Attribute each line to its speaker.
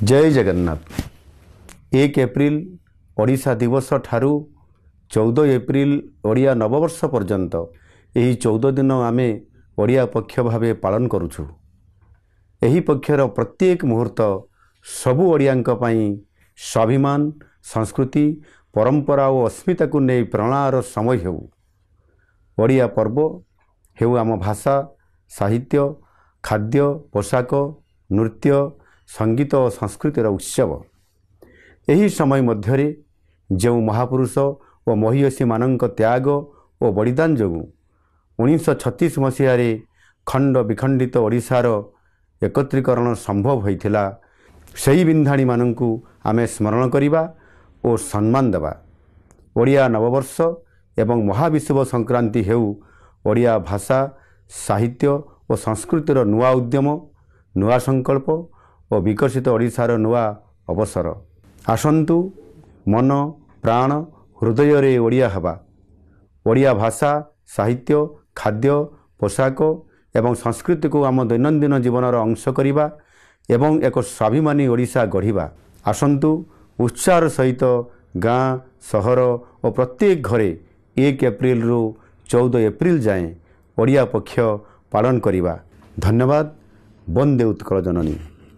Speaker 1: जय जगन्नाथ। 1 एप्रिल ओडिशा दिवस ठारू 14 एप्रिल ओडिया नववर्ष पर्यंत यही 14 दिन आमे ओडिया पक्ष भावे पालन करुछु। एही पक्षर प्रत्येक मुहूर्त सबु ओडियांक पई स्वाभिमान, संस्कृति, परंपरा और अस्मिता को नहीं प्रेरणार समय हेउ। ओडिया पर्व हेउ आम भाषा, साहित्य, खाद्य, पोशाक, नृत्य, संगीत और संस्कृतिर उत्सव। यही समय मध्यरे जो महापुरुष और महिषी मानक त्याग और बलिदान जो 1936 मसीह खंड विखंडित ओडिशार एकत्रीकरण संभव होइथिला, सही बिंधाणी मानकु आमे स्मरण करिबा और सम्मान देवा। ओडिया नववर्ष एवं महाविश्व संक्रांति हेउ ओडिया भाषा, साहित्य और संस्कृतिर नुआ उद्यम, नुआ संकल्प और विकसित ओडिशार नुआ अवसर। आसंतु मन प्राण हृदय रे ओडिया हवा। ओडिया भाषा, साहित्य, खाद्य, पोशाक एवं संस्कृति को आम दैनंदिन जीवनर अंश करिबा एवं एक स्वाभिमानी ओडिशा गढ़िबा। आसंतु उत्साह सहित गाँ, सहर और प्रत्येक घरे 1 एप्रिल रु 14 एप्रिल जाए ओडिया पक्ष पालन करिबा। धन्यवाद। वंदे उत्कल जननी।